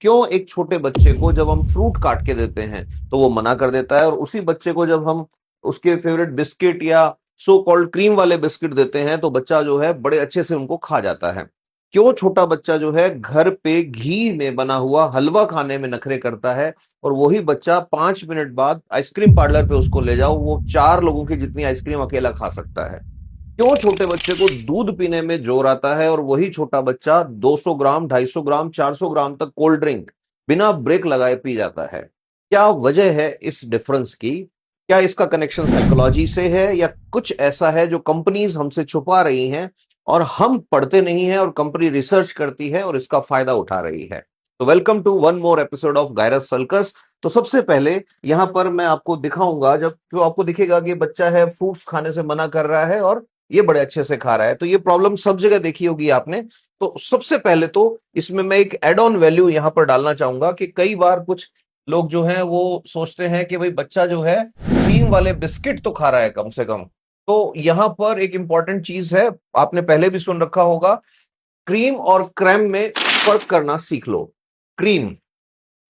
क्यों एक छोटे बच्चे को जब हम फ्रूट काट के देते हैं तो वो मना कर देता है, और उसी बच्चे को जब हम उसके फेवरेट बिस्किट या सो कॉल्ड क्रीम वाले बिस्किट देते हैं तो बच्चा जो है बड़े अच्छे से उनको खा जाता है। क्यों छोटा बच्चा जो है घर पे घी में बना हुआ हलवा खाने में नखरे करता है, और वही बच्चा 5 मिनट बाद आइसक्रीम पार्लर पे उसको ले जाओ, वो 4 लोगों की जितनी आइसक्रीम अकेला खा सकता है। क्यों छोटे बच्चे को दूध पीने में जोर आता है, और वही छोटा बच्चा 200 ग्राम, 250 ग्राम, 400 ग्राम तक कोल्ड ड्रिंक बिना ब्रेक लगाए पी जाता है। क्या वजह है इस डिफरेंस की? क्या इसका कनेक्शन साइकोलॉजी से है, या कुछ ऐसा है जो कंपनीज हमसे छुपा रही हैं और हम पढ़ते नहीं हैं, और कंपनी रिसर्च करती है और इसका फायदा उठा रही है? तो welcome to one more episode of गायरस सर्कस। तो सबसे पहले यहां पर मैं आपको दिखाऊंगा, जब जो आपको दिखेगा कि बच्चा है फ्रूट्स खाने से मना कर रहा है और ये बड़े अच्छे से खा रहा है, तो ये प्रॉब्लम सब जगह देखी होगी आपने। तो सबसे पहले तो इसमें मैं एक एड ऑन वैल्यू यहां पर डालना चाहूंगा कि कई बार कुछ लोग जो हैं वो सोचते हैं कि भाई बच्चा जो है क्रीम वाले बिस्किट तो खा रहा है कम से कम। तो यहां पर एक इंपॉर्टेंट चीज है, आपने पहले भी सुन रखा होगा, क्रीम और क्रैम में फर्क करना सीख लो। क्रीम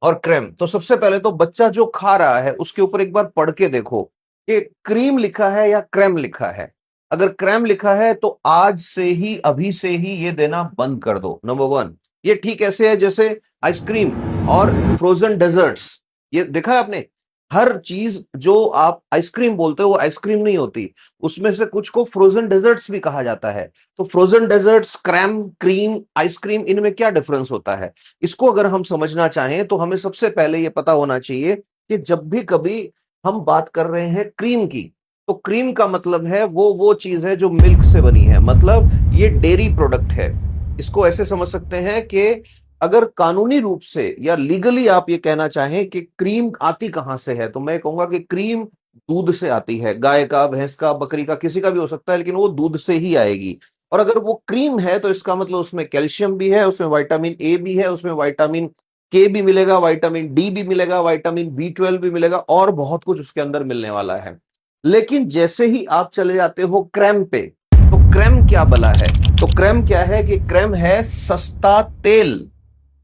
और क्रैम, तो सबसे पहले तो बच्चा जो खा रहा है उसके ऊपर एक बार पढ़ के देखो कि क्रीम लिखा है या क्रैम लिखा है। अगर क्रैम लिखा है तो आज से ही, अभी से ही ये देना बंद कर दो, नंबर वन। ये ठीक ऐसे है जैसे आइसक्रीम और फ्रोजन डेजर्ट्स। ये देखा है आपने, हर चीज जो आप आइसक्रीम बोलते हो वो आइसक्रीम नहीं होती, उसमें से कुछ को फ्रोजन डेजर्ट्स भी कहा जाता है। तो फ्रोजन डेजर्ट्स, क्रैम, क्रीम, आइसक्रीम, इनमें क्या डिफरेंस होता है? इसको अगर हम समझना चाहें तो हमें सबसे पहले यह पता होना चाहिए कि जब भी कभी हम बात कर रहे हैं क्रीम की, तो क्रीम का मतलब है वो चीज है जो मिल्क से बनी है, मतलब ये डेयरी प्रोडक्ट है। इसको ऐसे समझ सकते हैं कि अगर कानूनी रूप से या लीगली आप ये कहना चाहें कि क्रीम आती कहां से है, तो मैं कहूंगा कि क्रीम दूध से आती है। गाय का, भैंस का, बकरी का, किसी का भी हो सकता है, लेकिन वो दूध से ही आएगी। और अगर वो क्रीम है तो इसका मतलब उसमें कैल्शियम भी है, उसमें विटामिन ए भी है, उसमें विटामिन के भी मिलेगा, विटामिन डी भी मिलेगा, विटामिन बी 12 भी मिलेगा, और बहुत कुछ उसके अंदर मिलने वाला है। लेकिन जैसे ही आप चले जाते हो क्रैम पे, तो क्रैम क्या बला है? तो क्रैम क्या है कि क्रैम है सस्ता तेल।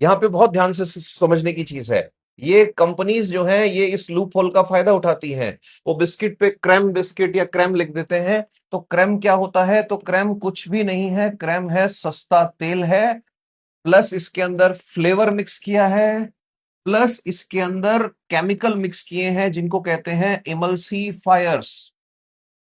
यहां पे बहुत ध्यान से समझने की चीज है। ये कंपनीज जो हैं ये इस लूप होल का फायदा उठाती हैं। वो बिस्किट पे क्रैम बिस्किट या क्रैम लिख देते हैं। तो क्रैम क्या होता है? तो क्रैम कुछ भी नहीं है, क्रैम है सस्ता तेल है, प्लस इसके अंदर फ्लेवर मिक्स किया है, प्लस इसके अंदर केमिकल मिक्स किए हैं जिनको कहते हैं emulsifiers.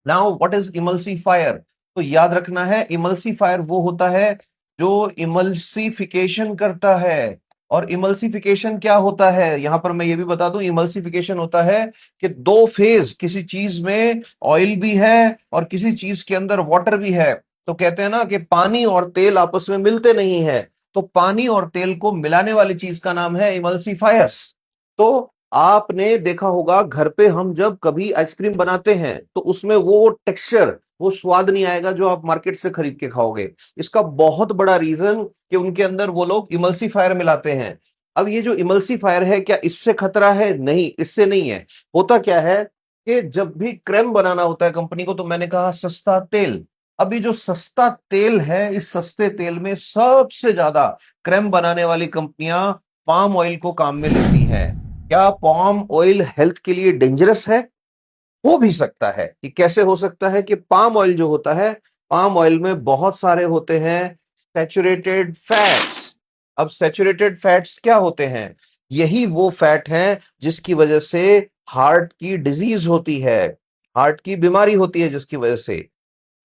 Now what is emulsifier? तो याद रखना है, इमल्सीफायर वो होता है जो इमल्सिफिकेशन करता है। और इमल्सिफिकेशन क्या होता है यहां पर मैं ये भी बता दूं, इमल्सिफिकेशन होता है कि दो फेज, किसी चीज में ऑयल भी है और किसी चीज के अंदर वाटर भी है। तो कहते हैं ना कि पानी और तेल आपस में मिलते नहीं है, तो पानी और तेल को मिलाने वाली चीज का नाम है इमल्सीफायर्स। तो आपने देखा होगा घर पे हम जब कभी आइसक्रीम बनाते हैं तो उसमें वो टेक्सचर, वो स्वाद नहीं आएगा जो आप मार्केट से खरीद के खाओगे। इसका बहुत बड़ा रीजन कि उनके अंदर वो लोग इमल्सीफायर मिलाते हैं। अब ये जो इमल्सीफायर है, क्या इससे खतरा है? नहीं, इससे नहीं है। होता क्या है कि जब भी क्रेम बनाना होता है कंपनी को, तो मैंने कहा सस्ता तेल। अभी जो सस्ता तेल है, इस सस्ते तेल में सबसे ज्यादा क्रेम बनाने वाली कंपनियां पाम ऑयल को काम में लेती हैं। क्या पाम ऑयल हेल्थ के लिए डेंजरस है? हो भी सकता है। कि कैसे हो सकता है? कि पाम ऑयल जो होता है, पाम ऑयल में बहुत सारे होते हैं सैचुरेटेड फैट्स। अब सैचुरेटेड फैट्स क्या होते हैं? यही वो फैट हैं जिसकी वजह से हार्ट की डिजीज होती है, हार्ट की बीमारी होती है जिसकी वजह से।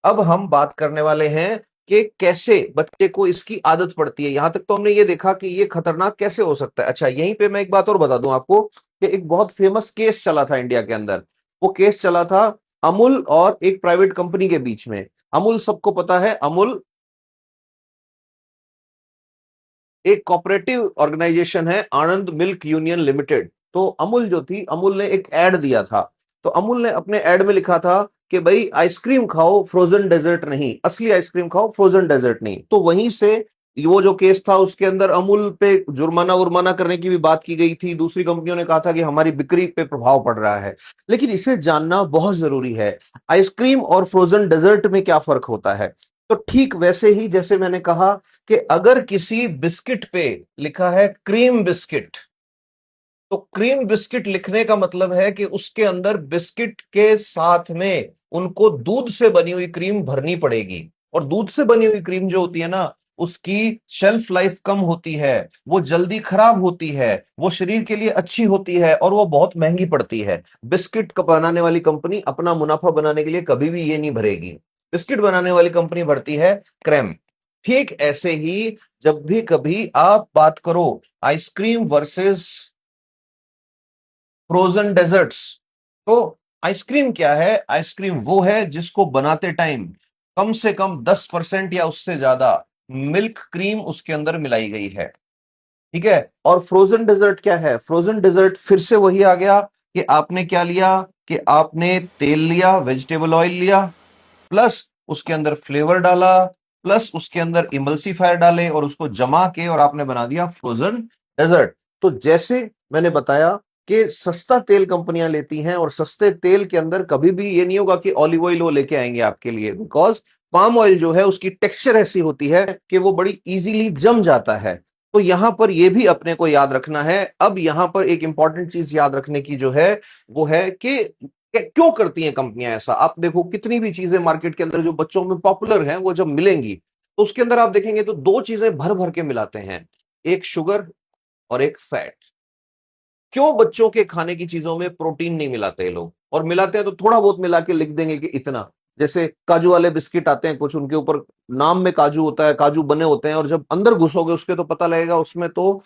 अब हम बात करने वाले हैं कि कैसे बच्चे को इसकी आदत पड़ती है। यहां तक तो हमने ये देखा कि ये खतरनाक कैसे हो सकता है। अच्छा, यहीं पे मैं एक बात और बता दूं आपको कि एक बहुत फेमस केस चला था इंडिया के अंदर। वो केस चला था अमूल और एक प्राइवेट कंपनी के बीच में। अमूल सबको पता है, अमूल एक कोऑपरेटिव ऑर्गेनाइजेशन है, आनंद मिल्क यूनियन लिमिटेड। तो अमूल जो थी, अमूल ने एक एड दिया था। तो अमूल ने अपने एड में लिखा था कि भाई आइसक्रीम खाओ, फ्रोजन डेजर्ट नहीं, असली आइसक्रीम खाओ, फ्रोजन डेजर्ट नहीं। तो वहीं से वो जो केस था उसके अंदर अमूल पे जुर्माना उर्माना करने की भी बात की गई थी। दूसरी कंपनियों ने कहा था कि हमारी बिक्री पे प्रभाव पड़ रहा है। लेकिन इसे जानना बहुत जरूरी है, आइसक्रीम और फ्रोजन डेजर्ट में क्या फर्क होता है। तो ठीक वैसे ही जैसे मैंने कहा कि अगर किसी बिस्किट पे लिखा है क्रीम बिस्किट, तो क्रीम बिस्किट लिखने का मतलब है कि उसके अंदर बिस्किट के साथ में उनको दूध से बनी हुई क्रीम भरनी पड़ेगी। और दूध से बनी हुई क्रीम जो होती है ना, उसकी शेल्फ लाइफ कम होती है, वो जल्दी खराब होती है, वो शरीर के लिए अच्छी होती है और वो बहुत महंगी पड़ती है। बिस्किट का बनाने वाली कंपनी अपना मुनाफा बनाने के लिए कभी भी ये नहीं भरेगी। बिस्किट बनाने वाली कंपनी भरती है क्रैम। ठीक ऐसे ही जब भी कभी आप बात करो आइसक्रीम वर्सेस फ्रोजन डेजर्ट्स, तो आइसक्रीम क्या है? आइसक्रीम वो है जिसको बनाते टाइम कम से कम 10% या उससे ज्यादा मिल्क क्रीम उसके अंदर मिलाई गई है। ठीक है। और फ्रोजन डेजर्ट क्या है? फ्रोजन डेजर्ट फिर से वही आ गया कि आपने क्या लिया, कि आपने तेल लिया, वेजिटेबल ऑयल लिया, प्लस उसके अंदर फ्लेवर डाला, प्लस उसके अंदर इमल्सिफायर डाले और उसको जमा के और आपने बना दिया फ्रोजन डेजर्ट। तो जैसे मैंने बताया कि सस्ता तेल कंपनियां लेती हैं, और सस्ते तेल के अंदर कभी भी ये नहीं होगा कि ऑलिव ऑयल वो लेके आएंगे आपके लिए, बिकॉज पाम ऑयल जो है उसकी टेक्सचर ऐसी होती है कि वो बड़ी इजीली जम जाता है। तो यहां पर ये भी अपने को याद रखना है। अब यहां पर एक इंपॉर्टेंट चीज याद रखने की जो है वो है कि क्यों करती हैं कंपनियां ऐसा। आप देखो कितनी भी चीजें मार्केट के अंदर जो बच्चों में पॉपुलर हैं, वो जब मिलेंगी तो उसके अंदर आप देखेंगे तो दो चीजें भर भर के मिलाते हैं, एक शुगर और एक फैट। क्यों बच्चों के खाने की चीजों में प्रोटीन नहीं मिलाते ये लोग? और मिलाते हैं तो थोड़ा बहुत मिला के लिख देंगे कि इतना। जैसे काजू वाले बिस्किट आते हैं कुछ, उनके ऊपर नाम में काजू होता है, काजू बने होते हैं, और जब अंदर घुसोगे उसके तो पता लगेगा उसमें तो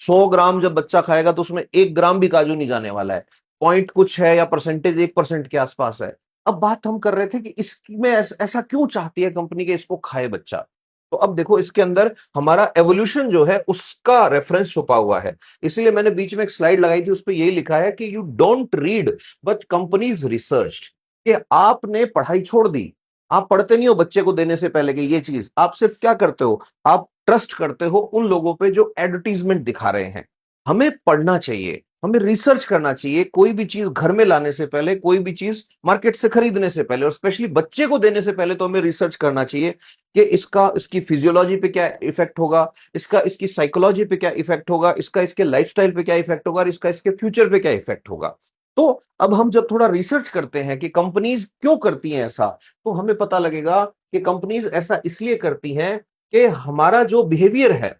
100 ग्राम जब बच्चा खाएगा तो उसमें 1 ग्राम भी काजू नहीं जाने वाला है। पॉइंट कुछ है या परसेंटेज 1% के आसपास है। अब बात हम कर रहे थे कि इसमें ऐसा क्यों चाहती है कंपनी के इसको खाए बच्चा। तो अब देखो इसके अंदर हमारा एवोल्यूशन जो है उसका रेफरेंस छुपा हुआ है। इसीलिए मैंने बीच में एक स्लाइड लगाई थी, उस पर यही लिखा है कि you don't read but companies research. कि आपने पढ़ाई छोड़ दी, आप पढ़ते नहीं हो बच्चे को देने से पहले कि ये चीज, आप सिर्फ क्या करते हो, आप ट्रस्ट करते हो उन लोगों पे जो एडवर्टीजमेंट दिखा रहे हैं। हमें पढ़ना चाहिए, हमें रिसर्च करना चाहिए, कोई भी चीज घर में लाने से पहले, कोई भी चीज मार्केट से खरीदने से पहले, और स्पेशली बच्चे को देने से पहले तो हमें रिसर्च करना चाहिए कि इसकी फिजियोलॉजी पे क्या इफेक्ट होगा, इसका इसकी साइकोलॉजी पे क्या इफेक्ट होगा, इसका इसके लाइफस्टाइल पे क्या इफेक्ट होगा, और इसका इसके फ्यूचर पे क्या इफेक्ट होगा। तो अब हम जब थोड़ा रिसर्च करते हैं कि कंपनीज क्यों करती हैं ऐसा, तो हमें पता लगेगा कि कंपनीज ऐसा इसलिए करती हैं कि हमारा जो बिहेवियर है,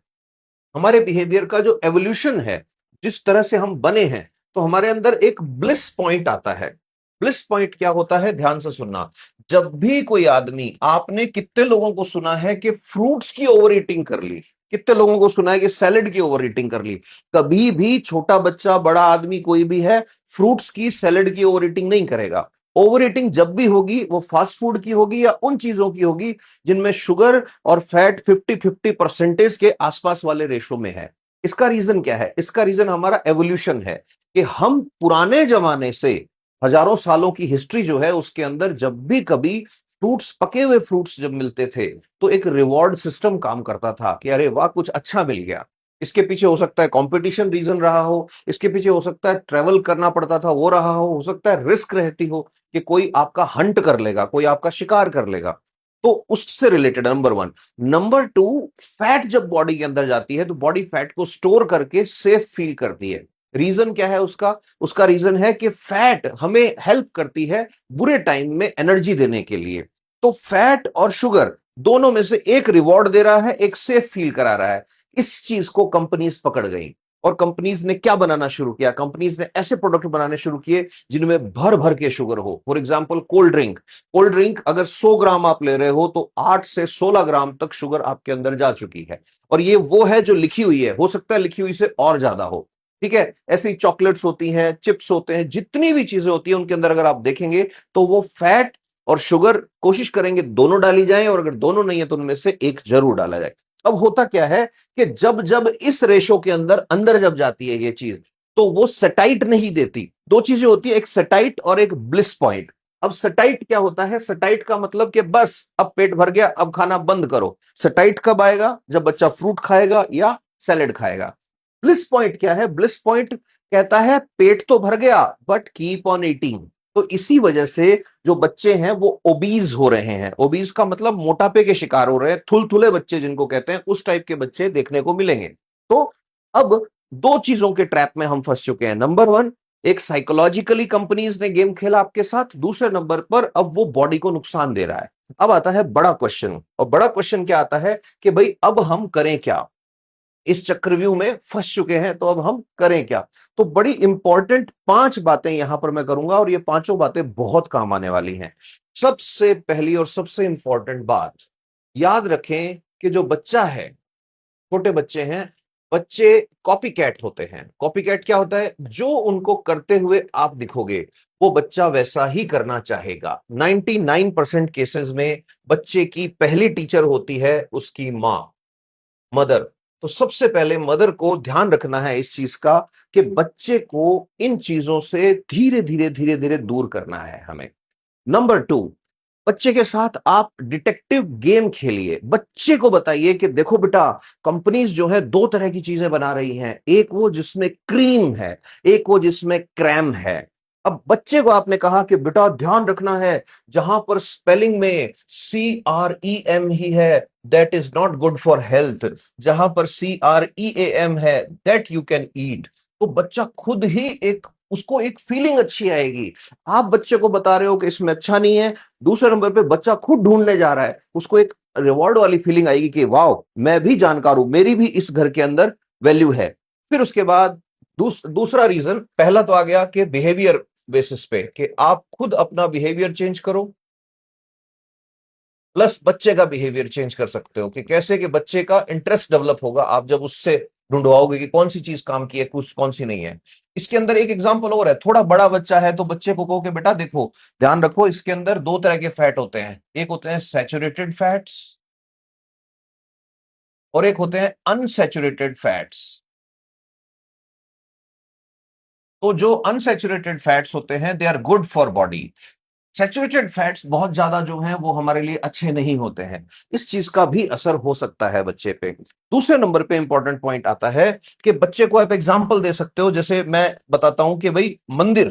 हमारे बिहेवियर का जो एवोल्यूशन है, जिस तरह से हम बने हैं, तो हमारे अंदर एक ब्लिस पॉइंट आता है। ब्लिस पॉइंट क्या होता है, ध्यान से सुनना। जब भी कोई आदमी, आपने कितने लोगों को सुना है कि फ्रूट्स की ओवर ईटिंग कर ली, कितने लोगों को सुना है कि सैलेड की ओवर ईटिंग कर ली? कभी भी छोटा बच्चा, बड़ा आदमी, कोई भी है, फ्रूट्स की, सैलेड की ओवर ईटिंग नहीं करेगा। ओवर ईटिंग जब भी होगी वो फास्ट फूड की होगी या उन चीजों की होगी जिनमें शुगर और फैट 50-50% के आसपास वाले रेशो में है। इसका रीजन क्या है? इसका रीजन हमारा एवोल्यूशन है कि हम पुराने जमाने से, हजारों सालों की हिस्ट्री जो है उसके अंदर, जब भी कभी फ्रूट्स, पके हुए फ्रूट्स जब मिलते थे तो एक रिवॉर्ड सिस्टम काम करता था कि अरे वाह कुछ अच्छा मिल गया। इसके पीछे हो सकता है कंपटीशन रीजन रहा हो, इसके पीछे हो सकता है ट्रेवल करना पड़ता था वो रहा हो सकता है रिस्क रहती हो कि कोई आपका हंट कर लेगा, कोई आपका शिकार कर लेगा। तो उससे related number one. Number two, fat जब बॉडी के अंदर जाती है तो बॉडी फैट को स्टोर करके सेफ फील करती है। रीजन क्या है उसका? उसका रीजन है कि फैट हमें हेल्प करती है बुरे टाइम में एनर्जी देने के लिए। तो फैट और शुगर दोनों में से एक रिवॉर्ड दे रहा है, एक सेफ फील करा रहा है। इस चीज को कंपनीज पकड़ गई और कंपनीज ने क्या बनाना शुरू किया, कंपनीज ने ऐसे प्रोडक्ट बनाने शुरू किए जिनमें भर भर के शुगर हो। For example cold drink. Cold drink अगर 100 ग्राम आप ले रहे हो तो 8 से 16 ग्राम तक शुगर आपके अंदर जा चुकी है। और ये वो है जो लिखी हुई है, हो सकता है लिखी हुई से और ज्यादा हो। ठीक है। ऐसे ही चॉकलेट्स होती हैं, चिप्स होते हैं, जितनी भी चीजें होती हैं उनके अंदर अगर आप देखेंगे तो वो फैट और शुगर कोशिश करेंगे दोनों डाली जाए, और अगर दोनों नहीं है तो उनमें से एक जरूर डाला जाए। अब होता क्या है कि जब जब इस रेशो के अंदर अंदर जब जाती है ये चीज, तो वो सेटाइट नहीं देती। दो चीजें होती है, एक सेटाइट और एक ब्लिस पॉइंट। अब सेटाइट क्या होता है? सेटाइट का मतलब कि बस अब पेट भर गया, अब खाना बंद करो। सेटाइट कब आएगा? जब बच्चा फ्रूट खाएगा या सैलेड खाएगा। ब्लिस पॉइंट क्या है? ब्लिस पॉइंट कहता है पेट तो भर गया बट कीप ऑन ईटिंग। तो इसी वजह से जो बच्चे हैं वो ओबीज हो रहे हैं। ओबीज का मतलब मोटापे के शिकार हो रहे हैं, थुलथुले बच्चे जिनको कहते हैं, उस टाइप के बच्चे देखने को मिलेंगे। तो अब दो चीजों के ट्रैप में हम फंस चुके हैं। नंबर वन, एक साइकोलॉजिकली कंपनीज ने गेम खेला आपके साथ, दूसरे नंबर पर अब वो बॉडी को नुकसान दे रहा है। अब आता है बड़ा क्वेश्चन, और बड़ा क्वेश्चन क्या आता है कि भाई अब हम करें क्या? इस चक्रव्यूह में फंस चुके हैं, तो अब हम करें क्या? तो बड़ी इंपॉर्टेंट 5 बातें यहां पर मैं करूंगा, और ये पांचों बातें बहुत काम आने वाली हैं। सबसे पहली और सबसे इंपॉर्टेंट बात, याद रखें कि जो बच्चा है, छोटे बच्चे हैं, बच्चे कॉपी कैट होते हैं। कॉपी कैट क्या होता है? जो उनको करते हुए आप दिखोगे, वो बच्चा वैसा ही करना चाहेगा। 99% केसेस में बच्चे की पहली टीचर होती है उसकी मां, मदर। तो सबसे पहले मदर को ध्यान रखना है इस चीज का कि बच्चे को इन चीजों से धीरे धीरे धीरे धीरे दूर करना है हमें। नंबर टू, बच्चे के साथ आप डिटेक्टिव गेम खेलिए। बच्चे को बताइए कि देखो बेटा, कंपनीज जो है दो तरह की चीजें बना रही हैं, एक वो जिसमें क्रीम है, एक वो जिसमें क्रैम है। अब बच्चे को आपने कहा कि बेटा ध्यान रखना है, जहां पर स्पेलिंग में CREM ही है, that is not good for health. जहां पर CREAM है, दैट यू कैन ईट। तो बच्चा खुद ही एक, उसको एक फीलिंग अच्छी आएगी। आप बच्चे को बता रहे हो कि इसमें अच्छा नहीं है, दूसरे नंबर पे बच्चा खुद ढूंढने जा रहा है, उसको एक रिवॉर्ड वाली फीलिंग आएगी कि वाह, मैं भी जानकार हूं, मेरी भी इस घर के अंदर वैल्यू है। फिर उसके बाद दूसरा रीजन, पहला तो आ गया कि बिहेवियर बेसिस पे, कि आप खुद अपना बिहेवियर चेंज करो, प्लस बच्चे का बिहेवियर चेंज कर सकते हो कि कैसे, कि बच्चे का इंटरेस्ट डेवलप होगा आप जब उससे ढूंढवाओगे कि कौन सी चीज काम की है, कुछ कौन सी नहीं है। इसके अंदर एक एग्जांपल और है, थोड़ा बड़ा बच्चा है तो बच्चे को कहो कि बेटा देखो, ध्यान रखो, इसके अंदर दो तरह के फैट होते हैं, एक होते हैं सैचुरेटेड फैट्स और एक होते हैं अनसैचुरेटेड फैट्स। तो जो अनसैचुरेटेड फैट्स होते हैं they are good for body. Saturated fats बहुत ज्यादा जो हैं वो हमारे लिए अच्छे नहीं होते हैं। इस चीज का भी असर हो सकता है बच्चे पे। दूसरे नंबर पे इंपॉर्टेंट पॉइंट आता है कि बच्चे को आप एग्जांपल दे सकते हो। जैसे मैं बताता हूं कि भाई मंदिर,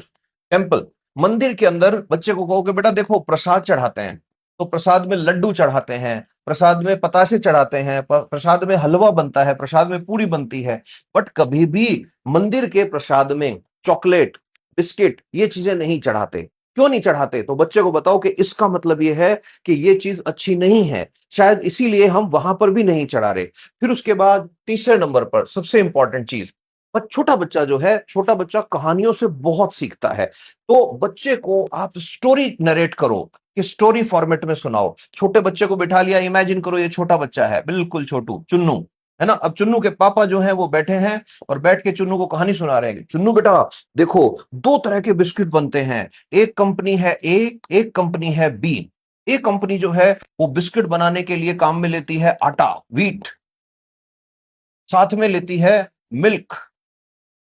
टेम्पल, मंदिर के अंदर बच्चे को कहो कि बेटा देखो, प्रसाद चढ़ाते हैं, तो प्रसाद में लड्डू चढ़ाते हैं, प्रसाद में पतासे चढ़ाते हैं, प्रसाद में हलवा बनता है, प्रसाद में पूरी बनती है। बट कभी भी मंदिर के प्रसाद में चॉकलेट, बिस्किट, ये चीजें नहीं चढ़ाते। क्यों नहीं चढ़ाते? तो बच्चे को बताओ कि इसका मतलब यह है कि ये चीज अच्छी नहीं है, शायद इसीलिए हम वहां पर भी नहीं चढ़ा रहे। फिर उसके बाद तीसरे नंबर पर सबसे इंपॉर्टेंट चीज, पर छोटा बच्चा जो है, छोटा बच्चा कहानियों से बहुत सीखता है। तो बच्चे को आप स्टोरी नरेट करो, कि स्टोरी फॉर्मेट में सुनाओ। छोटे बच्चे को बिठा लिया, इमेजिन करो ये छोटा बच्चा है, बिल्कुल छोटू, चुन्नू, है ना। अब चुन्नू के पापा जो है वो बैठे हैं और बैठ के चुन्नू को कहानी सुना रहे हैं। चुन्नू बेटा देखो, दो तरह के बिस्किट बनते हैं, एक कंपनी है ए, एक कंपनी है बी। ए कंपनी जो है वो बिस्किट बनाने के लिए काम में लेती है आटा, व्हीट, साथ में लेती है मिल्क,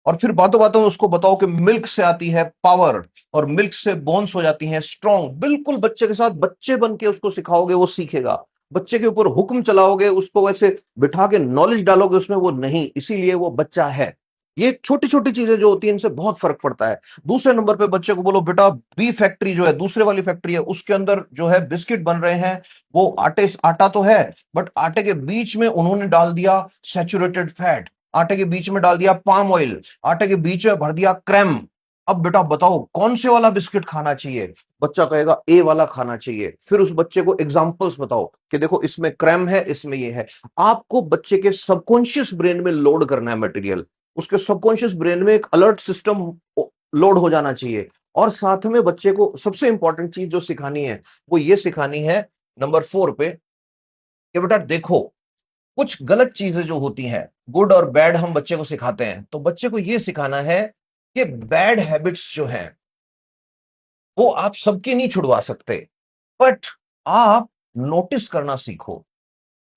और फिर बातों बातों में उसको बताओ कि मिल्क से आती है पावर, और मिल्क से बोन्स हो जाती हैं स्ट्रांग। बिल्कुल बच्चे के साथ बच्चे बन के उसको सिखाओगे, वो सीखेगा। बच्चे के ऊपर हुक्म चलाओगे, उसको वैसे बिठा के नॉलेज डालोगे उसमें, वो नहीं, इसीलिए वो बच्चा है। ये छोटी छोटी चीजें जो होती हैं इनसे बहुत फर्क पड़ता है। दूसरे नंबर पे बच्चे को बोलो बेटा, बी फैक्ट्री जो है, दूसरे वाली फैक्ट्री है, उसके अंदर जो है बिस्किट बन रहे हैं, वो आटा तो है, बट आटे के बीच में उन्होंने डाल दिया सैचुरेटेड फैट, आटे के बीच में डाल दिया पाम ऑयल, आटे के बीच में भर दिया क्रैम। अब बेटा बताओ कौन से वाला बिस्किट खाना चाहिए? बच्चा कहेगा ए वाला खाना चाहिए। फिर उस बच्चे को एग्जांपल्स बताओ कि देखो इसमें क्रैम है, इसमें ये है। आपको बच्चे के सबकॉन्शियस ब्रेन में लोड करना है मटेरियल, उसके सबकॉन्शियस ब्रेन में एक अलर्ट सिस्टम लोड हो जाना चाहिए। और साथ में बच्चे को सबसे इंपॉर्टेंट चीज जो सिखानी है वो ये सिखानी है, नंबर 4 पे, कि बेटा देखो, कुछ गलत चीजें जो होती हैं, गुड और बैड, हम बच्चे को सिखाते हैं, तो बच्चे को यह सिखाना है कि बैड हैबिट्स जो हैं वो आप सबकी नहीं छुड़वा सकते, बट आप नोटिस करना सीखो।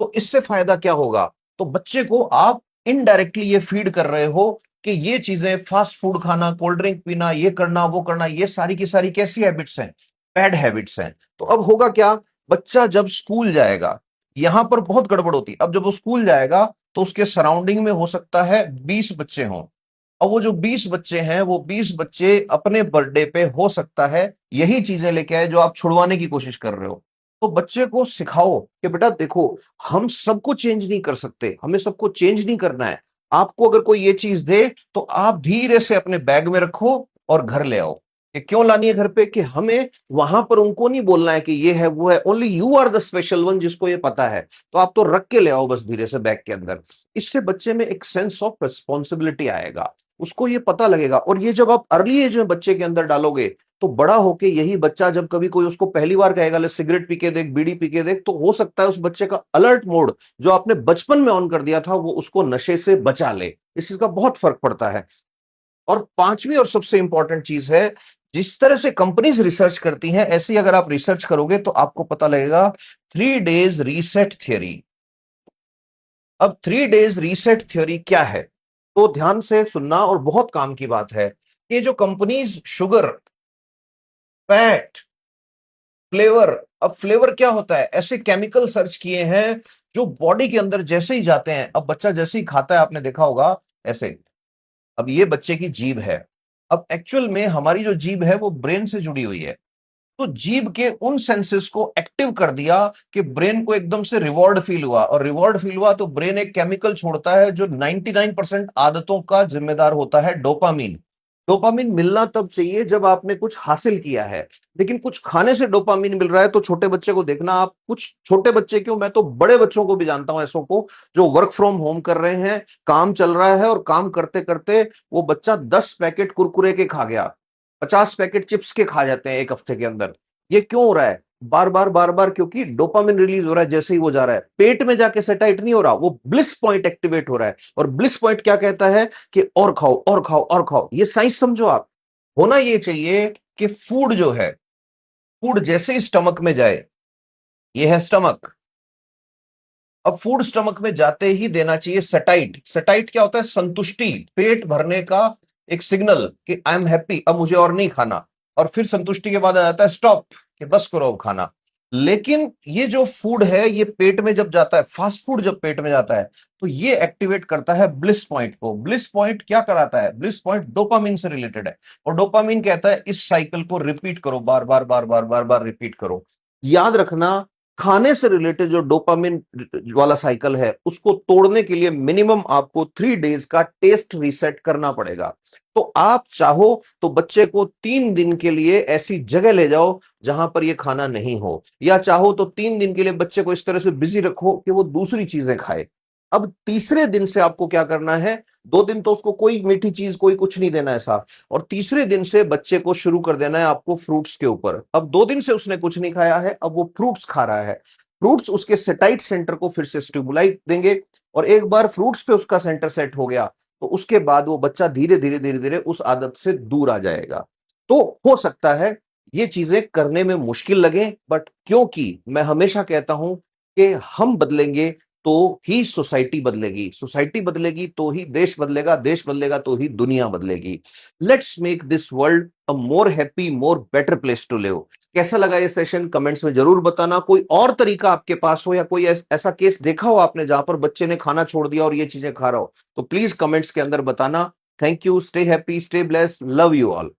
तो इससे फायदा क्या होगा? तो बच्चे को आप इनडायरेक्टली ये फीड कर रहे हो कि ये चीजें, फास्ट फूड खाना, कोल्ड ड्रिंक पीना, ये करना वो करना, ये सारी की सारी कैसी हैबिट्स हैं? बैड हैबिट्स हैं। तो अब होगा क्या, बच्चा जब स्कूल जाएगा, यहां पर बहुत गड़बड़ होती है। अब जब वो स्कूल जाएगा तो उसके सराउंडिंग में हो सकता है 20 बच्चे हों, और वो जो 20 बच्चे हैं, वो 20 बच्चे अपने बर्थडे पे हो सकता है यही चीजें लेके आए जो आप छुड़वाने की कोशिश कर रहे हो। तो बच्चे को सिखाओ कि बेटा देखो, हम सबको चेंज नहीं कर सकते, हमें सबको चेंज नहीं करना है। आपको अगर कोई ये चीज दे तो आप धीरे से अपने बैग में रखो और घर ले आओ। ये क्यों लानी है घर पे? कि हमें वहां पर उनको नहीं बोलना है कि ये है वो है, only you are the special one जिसको ये पता है। तो आप तो रख के ले आओ बस धीरे से बैग के अंदर। इससे बच्चे में एक सेंस ऑफ रिस्पॉन्सिबिलिटी आएगा, उसको ये पता लगेगा। और ये जब आप अर्ली एज में बच्चे के अंदर डालोगे तो बड़ा होके यही बच्चा जब कभी कोई उसको पहली बार कहेगा ले सिगरेट पी के देख, बीड़ी पी के देख, तो हो सकता है उस बच्चे का अलर्ट मोड जो आपने बचपन में ऑन कर दिया था वो उसको नशे से बचा ले। इस चीज का बहुत फर्क पड़ता है। और पांचवी और सबसे इंपॉर्टेंट चीज है, जिस तरह से कंपनीज रिसर्च करती हैं ऐसे ही अगर आप रिसर्च करोगे तो आपको पता लगेगा 3 डेज रीसेट थ्योरी। अब 3 डेज रीसेट थ्योरी क्या है? तो ध्यान से सुनना और बहुत काम की बात है। ये जो कंपनीज शुगर, फैट, फ्लेवर, अब फ्लेवर क्या होता है? ऐसे केमिकल सर्च किए हैं जो बॉडी के अंदर जैसे ही जाते हैं, अब बच्चा जैसे ही खाता है आपने देखा होगा ऐसे। अब ये बच्चे की जीभ है। अब एक्चुअल में हमारी जो जीभ है वो ब्रेन से जुड़ी हुई है। तो जीभ के उन सेंसेस को एक्टिव कर दिया कि ब्रेन को एकदम से रिवॉर्ड फील हुआ, और रिवॉर्ड फील हुआ तो ब्रेन एक केमिकल छोड़ता है जो 99% आदतों का जिम्मेदार होता है, डोपामीन। डोपामीन मिलना तब चाहिए जब आपने कुछ हासिल किया है, लेकिन कुछ खाने से डोपामीन मिल रहा है तो छोटे बच्चे को देखना आप, कुछ छोटे बच्चे क्यों, मैं तो बड़े बच्चों को भी जानता हूं ऐसों को जो वर्क फ्रॉम होम कर रहे हैं, काम चल रहा है और काम करते करते वो बच्चा 10 पैकेट कुरकुरे के खा गया, 50 पैकेट चिप्स के खा जाते हैं एक हफ्ते के अंदर। ये क्यों हो रहा है? बार बार बार बार, क्योंकि डोपामिन रिलीज हो रहा है जैसे ही वो जा रहा है, पेट में जाके सेटाइट नहीं हो रहा, वो ब्लिस पॉइंट एक्टिवेट हो रहा है। और ब्लिस पॉइंट क्या कहता है? कि और खाओ और खाओ और खाओ। ये साइंस समझो आप। होना ये चाहिए कि फूड जो है, फूड जैसे ही स्टमक में जाए, ये है स्टमक, अब फूड स्टमक में जाते ही देना चाहिए सेटाइट। सेटाइट क्या होता है? संतुष्टि, पेट भरने का एक सिग्नल कि आई एम हैप्पी, अब मुझे और नहीं खाना। और फिर संतुष्टि के बाद आ जाता है स्टॉप, कि बस करो अब खाना। लेकिन ये जो फूड है ये पेट में जब जाता है, फास्ट फूड जब पेट में जाता है तो ये एक्टिवेट करता है ब्लिस पॉइंट को। ब्लिस पॉइंट क्या कराता है? ब्लिस पॉइंट डोपामिन से रिलेटेड है, और डोपामिन कहता है इस साइकिल को रिपीट करो, बार बार बार बार बार बार रिपीट करो। याद रखना, खाने से रिलेटेड जो डोपामिन वाला साइकिल है उसको तोड़ने के लिए मिनिमम आपको 3 डेज का टेस्ट रीसेट करना पड़ेगा। तो आप चाहो तो बच्चे को 3 दिन के लिए ऐसी जगह ले जाओ जहां पर ये खाना नहीं हो, या चाहो तो 3 दिन के लिए बच्चे को इस तरह से बिजी रखो कि वो दूसरी चीजें खाए। अब तीसरे दिन से आपको क्या करना है? 2 दिन तो उसको कोई मीठी चीज कोई कुछ नहीं देना है साफ, और तीसरे दिन से बच्चे को शुरू कर देना है आपको फ्रूट्स के ऊपर। अब 2 दिन से उसने कुछ नहीं खाया है, अब वो फ्रूट्स खा रहा है। फ्रूट्स उसके सेटाइट सेंटर को फिर से स्टिमुलाइट देंगे, और एक बार फ्रूट्स पे उसका सेंटर सेट हो गया तो उसके बाद वो बच्चा धीरे धीरे धीरे धीरे उस आदत से दूर आ जाएगा। तो हो सकता है ये चीजें करने में मुश्किल लगे, बट क्योंकि मैं हमेशा कहता हूं कि हम बदलेंगे तो ही सोसाइटी बदलेगी, सोसाइटी बदलेगी तो ही देश बदलेगा, देश बदलेगा तो ही दुनिया बदलेगी। Let's make this world a more happy, more better place to live. कैसा लगा ये सेशन? कमेंट्स में जरूर बताना। कोई और तरीका आपके पास हो, या कोई ऐसा केस देखा हो आपने जहां पर बच्चे ने खाना छोड़ दिया और ये चीजें खा रहा हो, तो प्लीज कमेंट्स के अंदर बताना। Thank you, stay happy, stay blessed, love you all.